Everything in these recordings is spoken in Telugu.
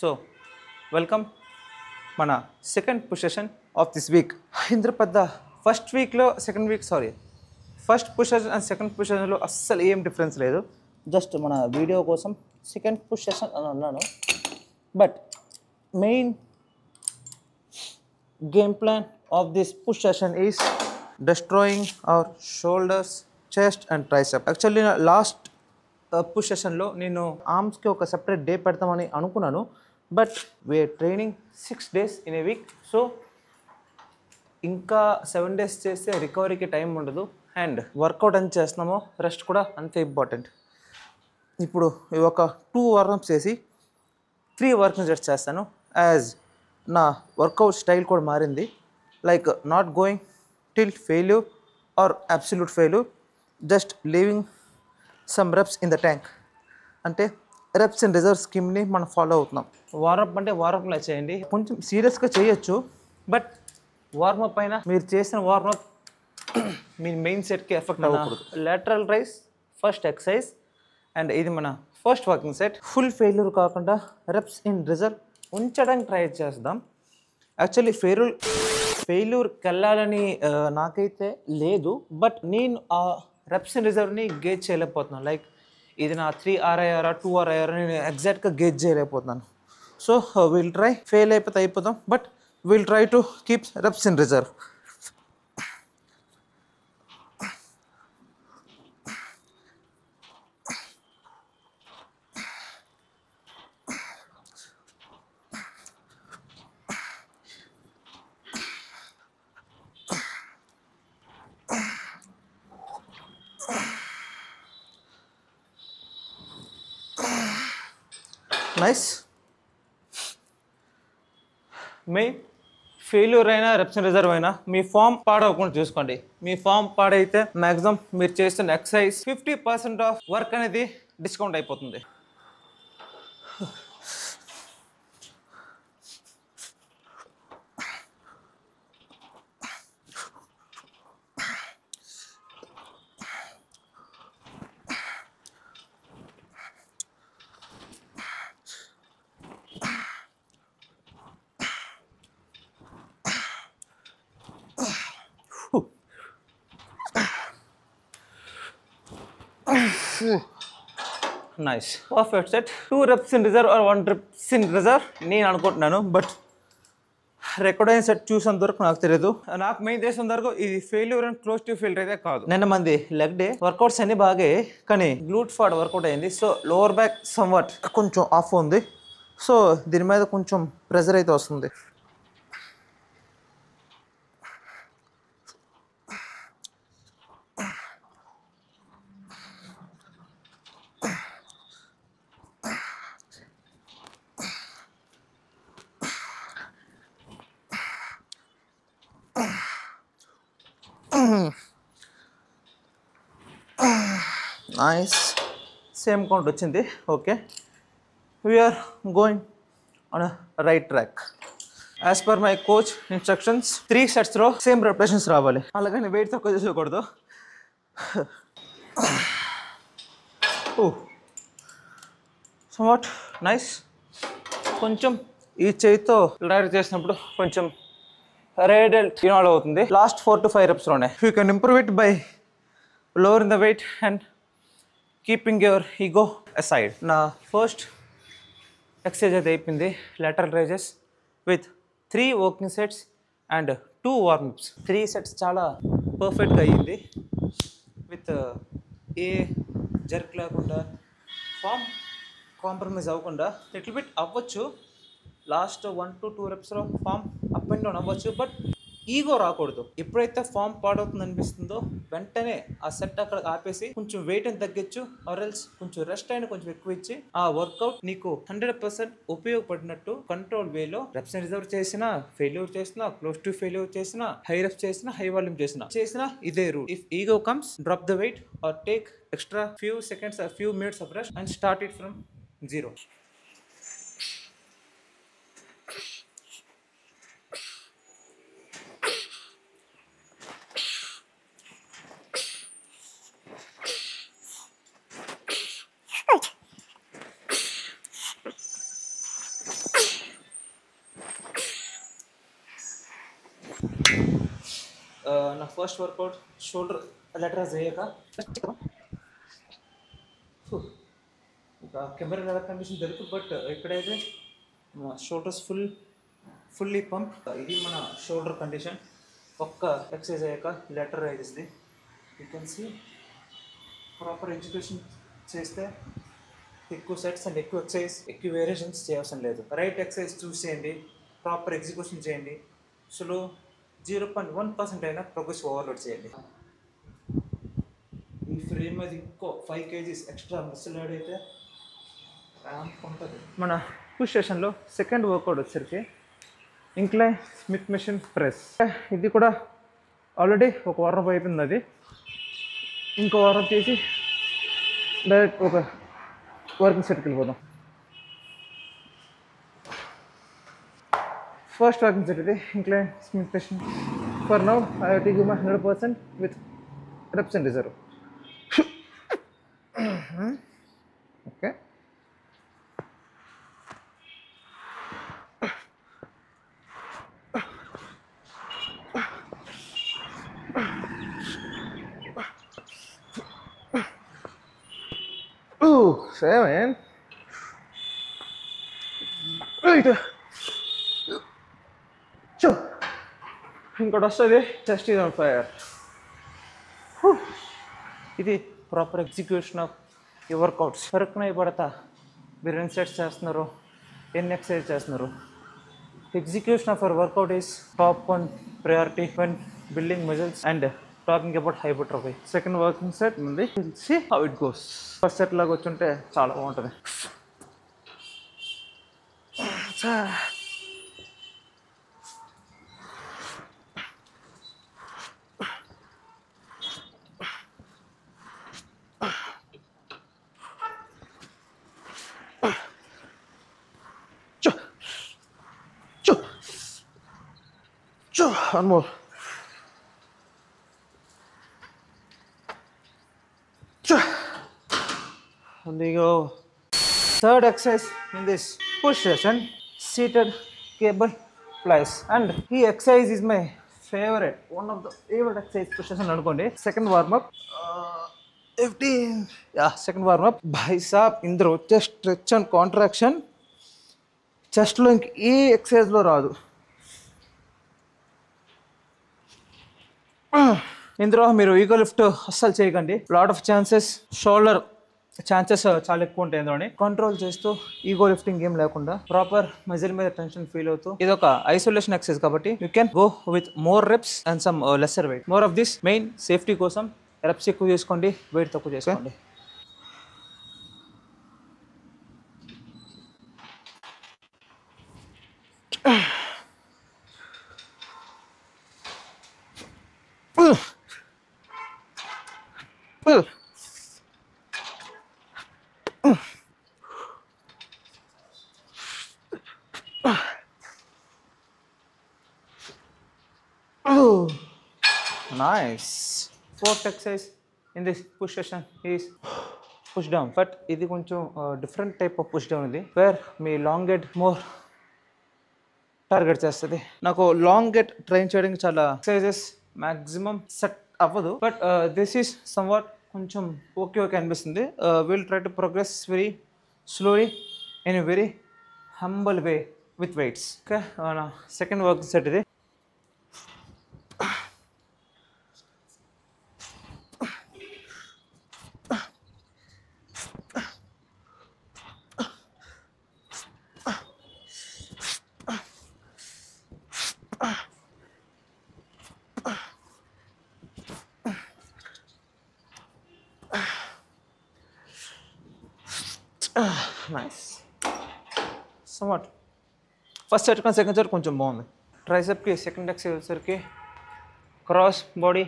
So, welcome మన second push session of this week. ఇంద్ర పెద్ద first push session and second push సెషన్లో అస్సలు ఏం డిఫరెన్స్ లేదు. జస్ట్ మన వీడియో కోసం సెకండ్ పుష్ సెషన్ అని అన్నాను. But main game plan of this push session is destroying our shoulders, chest and tricep. Actually last push సెషన్లో నేను ఆర్మ్స్కి ఒక సెపరేట్ డే పెడతామని అనుకున్నాను. But we're training 6 days in a week. So ఇంకా 7 days చేస్తే రికవరీకి టైం ఉండదు. అండ్ వర్కౌట్ ఎంత చేస్తున్నామో రెస్ట్ కూడా అంతే ఇంపార్టెంట్. ఇప్పుడు ఒక 2 వార్మప్స్ చేసి 3 వర్కింగ్ సెట్స్ చేస్తాను. యాజ్ నా వర్కౌట్ స్టైల్ కూడా మారింది. Like not going till failure or absolute failure, just leaving some reps in the tank. అంటే రెప్స్ అండ్ రిజర్వ్ స్కీమ్ని మనం ఫాలో అవుతున్నాం. వార్మప్ అంటే వార్మప్లో చేయండి, కొంచెం సీరియస్గా చేయొచ్చు. బట్ వార్మప్ అయినా మీరు చేసిన వార్మప్ మీ మెయిన్ సెట్కి ఎఫెక్ట్ అవ్వకూడదు. Lateral rice first exercise and ఇది మన first walking set. Full failure కాకుండా రెప్స్ ఇన్ రిజర్వ్ ఉంచడానికి ట్రై చేద్దాం. యాక్చువల్లీ ఫెయిల్యూర్కి వెళ్ళాలని నాకైతే లేదు. బట్ నేను ఆ రెప్స్ ఇన్ రిజర్వ్ని గేజ్ చేయలేకపోతున్నాను. లైక్ ఇది నా 3 RIR 2 RIR నేను ఎగ్జాక్ట్గా గేజ్ చేయలేకపోతున్నాను. సో విల్ ట్రై, ఫెయిల్ అయిపోతాం. But will try to keep reps in reserve. Nice. Main failure అయినా రెప్స్ ఇన్ రిజర్వ్ అయినా మీ ఫామ్ పాడవకుండా చూసుకోండి. మీ ఫామ్ పాడైతే మ్యాక్సిమం మీరు చేస్తున్న ఎక్సర్సైజ్ 50% ఆఫ్ వర్క్ అనేది డిస్కౌంట్ అయిపోతుంది. Nice, perfect set. 2 reps in reserve or 1 reps in reserve నేను అనుకుంటున్నాను. బట్ రికార్డ్ అయిన సెట్ చూసేంత వరకు నాకు తెలియదు. నాకు మెయిన్ చేసిన వరకు ఇది failure and close to failure అయితే కాదు. నిన్న మంది లెగ్ డే వర్కౌట్స్ అన్ని బాగా, కానీ గ్లూట్ ఫాడ్ వర్కౌట్ అయింది. సో లోవర్ బ్యాక్ సమ్వాట్ కొంచెం ఆఫ్ ఉంది. సో దీని మీద కొంచెం ప్రెజర్ అయితే వస్తుంది. నైస్, సేమ్ కౌంట్ వచ్చింది. Okay, we are going on right track. As per my coach instructions 3 setsలో సేమ్ రెపిటేషన్స్ రావాలి. అలాగని వెయిట్ తక్కువ చేసుకోకూడదు. Somewhat nice. కొంచెం ఈ చేయితో డైరెక్ట్ చేసినప్పుడు కొంచెం రేడియల్ట్ ఇన్వాల్వ్ అవుతుంది. Last 4 to 5 reps you can improve it by lowering the weight and keeping your ego aside. నా ఫస్ట్ ఎక్సర్సైజ్ అయితే అయిపోయింది. lateral raises with 3 working sets and 2 warm-ups. 3 sets చాలా పర్ఫెక్ట్గా అయ్యింది. విత్ ఏ జర్క్ లేకుండా, ఫామ్ కాంప్రమైజ్ అవ్వకుండా. లిటిల్ బిట్ అవ్వచ్చు లాస్ట్ 1 to 2 repsలో ఫామ్ అప్ అండ్ డౌన్ అవ్వచ్చు. బట్ ఈగో రాకూడదు. ఎప్పుడైతే ఫామ్ పాడవుతుంది అనిపిస్తుందో వెంటనే ఆ సెట్ అక్కడ ఆపేసి కొంచెం వెయిట్ అని తగ్గించు, ఆర్ఎల్స్ కొంచెం రెస్ట్ అయినా కొంచెం ఎక్కువ ఇచ్చి ఆ వర్కౌట్ నీకు 100% ఉపయోగపడినట్టు కంట్రోల్ వేలో రెప్స్ రిజర్వ్ చేసినా, ఫెయిల్యూర్ చేసినా, క్లోజ్ టు ఫెయిల్యూర్ చేసినా, హై రెప్స్ చేసినా, హై వాల్యూమ్ చేసినా ఇదే rule. If ego comes, drop the weight or take extra few seconds or few minutes of rest and start it from 0. నా ఫస్ట్ వర్కౌట్ షోల్డర్ లెటరస్ అయ్యాక ఇంకా కెమెరా ఎలా కండిషన్ తెలుసు, బట్ ఇక్కడైతే షోల్డర్స్ ఫుల్లీ పంప్. ఇది మన షోల్డర్ కండిషన్. ఒక్క ఎక్సర్సైజ్ అయ్యాక లెటర్ రైజ్ది you can see proper execution చేస్తే ఎక్కువ సెట్స్ అండ్ ఎక్కువ ఎక్సర్సైజ్ ఎక్కువ వేరియేషన్స్ చేయవసరం లేదు. రైట్ ఎక్సర్సైజ్ చూస్ చేయండి, ప్రాపర్ ఎగ్జిక్యూషన్ చేయండి, స్లో 0.1% అయినా ప్రోగ్రెస్ ఓవర్లోడ్ చేయండి. ఈ ఫ్రేమ్ అది ఇంకో 5 kgs ఎక్స్ట్రా మసిల్ యాడ్ అయితే ఉంటుంది. మన పుష్ సెషన్లో సెకండ్ వర్కౌట్ వచ్చేసరికి ఇంక్లైన్ స్మిత్ మెషిన్ ప్రెస్. ఇది కూడా ఆల్రెడీ ఒక వారం అయిపోయింది. అది ఇంకో వారం చేసి డైరెక్ట్ ఒక వర్కింగ్ సెట్కి వెళ్ళిపోదాం. ఫస్ట్ వర్కింగ్ సెట్ ఇది incline smith machine. For now I have to give my 100% with reps and reserve. Okay. Ooh, 7. Right. Sure. ఇంకోటి వస్తుంది చెస్ట్ ఈజ్ ఆన్ ఫైర్. ఇది ప్రాపర్ ఎగ్జిక్యూషన్ ఆఫ్ ఈ వర్కౌట్స్. ఫరక్న పడతా మీరు ఎన్ని సెట్స్ చేస్తున్నారు, ఎన్ని ఎక్సర్సైజ్ చేస్తున్నారు. Execution of our workout is top 1 priority when building muscles and talking about hypertrophy. Second working set ఉంది, see how it goes. First set లాగా వచ్చుంటే చాలా బాగుంటుంది. One more. And there you go. Third exercise in this push session, seated cable flies. And this exercise is my favorite. One of the favorite exercise push session anukondi. Second warm up. 15. Yeah, second warm up. Bicep indro chest stretch and contraction. Chest lo inka ee exercise lo raadu. ఇందులో మీరు ఈగో లిఫ్ట్ అస్సలు చేయకండి. Lot of chances shoulder chances చాలా ఎక్కువ ఉంటాయి. ఇందులోని కంట్రోల్ చేస్తూ ఈగో లిఫ్టింగ్ ఏం లేకుండా ప్రాపర్ మజిల్ మీద టెన్షన్ ఫీల్ అవుతూ ఇది ఒక ఐసోలేషన్ ఎక్సర్సైజ్ కాబట్టి you can go with more reps and some lesser weight. More of this main safety కోసం రెప్స్ ఎక్కువ చేసుకోండి, వెయిట్ తక్కువ చేసుకోండి. Nice. Fourth exercise in this push session is push down. But ఇది కొంచెం different type of push down ఇది, where me long head more target చేస్తుంది. నాకు లాంగ్ హెడ్ ట్రైన్ చేయడానికి చాలా ఎక్సర్సైజెస్ మ్యాక్సిమం సెట్ అవ్వదు, బట్ దిస్ ఈస్ సమ్వాట్ కొంచెం ఓకే అనిపిస్తుంది. Will try to progress very slowly in a very humble way with weights. Okay, నా సెకండ్ వర్క్ సెట్ ఇది. నైస్. సమ్వాట్ ఫస్ట్ సెట్ కన్నా సెకండ్ సెట్ కొంచెం బాగుంది. ట్రైసెప్కి సెకండ్ ఎక్సర్సైజ్ వచ్చేసరికి క్రాస్ బాడీ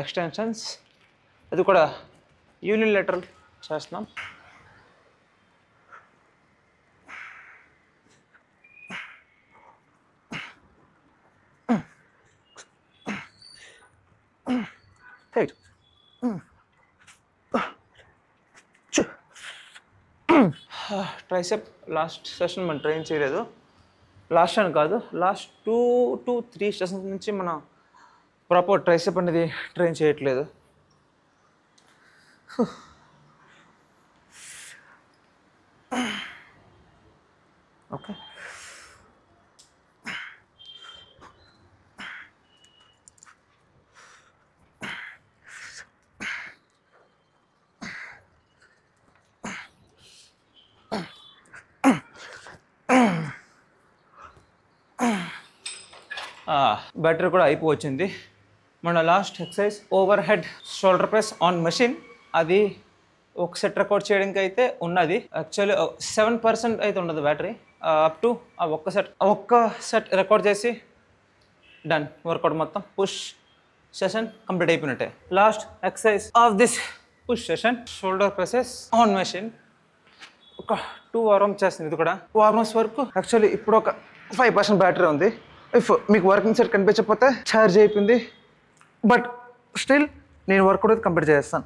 ఎక్స్టెన్షన్స్. అది కూడా యూనిలేటరల్ చేస్తున్నాం. ట్రైసెప్ లాస్ట్ సెషన్ మనం ట్రైన్ చేయలేదు. లాస్ట్ అని కాదు, లాస్ట్ 2 to 3 సెషన్స్ నుంచి మనం ప్రాపర్ ట్రైసెప్ అనేది ట్రైన్ చేయట్లేదు. ఓకే, బ్యాటరీ కూడా అయిపోవచ్చింది. మన last exercise over head shoulder press on machine. అది ఒక సెట్ రికార్డ్ చేయడానికి అయితే ఉన్నది. యాక్చువల్లీ 7% అయితే ఉన్నది బ్యాటరీ. అప్ టు ఒక్క సెట్ రికార్డ్ చేసి డన్, వర్కౌట్ మొత్తం పుష్ సెషన్ కంప్లీట్ అయిపోయినట్టే. Last exercise of this push session shoulder presses on machine. ఒక 2 వార్మ్స్ చేస్తుంది. ఇది కూడా వార్మ్స్ వరకు. యాక్చువల్లీ ఇప్పుడు ఒక 5% బ్యాటరీ ఉంది. ఇఫ్ మీకు వర్కింగ్ సెట్ కనిపించకపోతే ఛార్జ్ అయిపోయింది, బట్ స్టిల్ నేను వర్కౌట్ అయితే కంప్లీట్ చేస్తాను.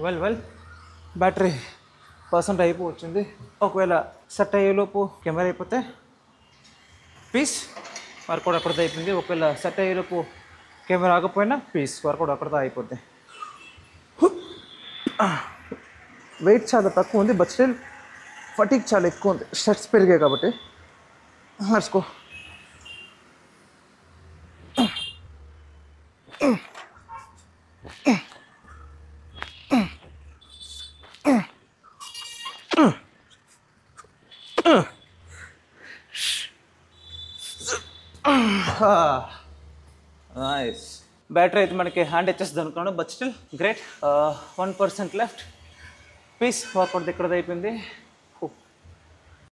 Well battery % అయిపోవచ్చింది. ఒకవేళ సెట్ అయ్యేలోపు కెమెరా అయిపోతే పీస్ వర్కౌట్ అక్కడితో అయిపోయింది. ఒకవేళ సెట్ అయ్యేలోపు కెమెరా ఆగకపోయినా పీస్ వర్కౌట్ అక్కడితో అయిపోద్ది. వెయిట్ చాలా తక్కువ ఉంది, బట్ స్టిల్ ఫటీక్ చాలా ఎక్కువ ఉంది. సెట్స్ పెరిగాయి కాబట్టి. నడుచుకో. నైస్. బ్యాటరీ అయితే మనకి హ్యాండ్ వచ్చేస్తుంది అనుకున్నాను, but still great. 1% left. Peace workout ఇక్కడ అయిపోయింది.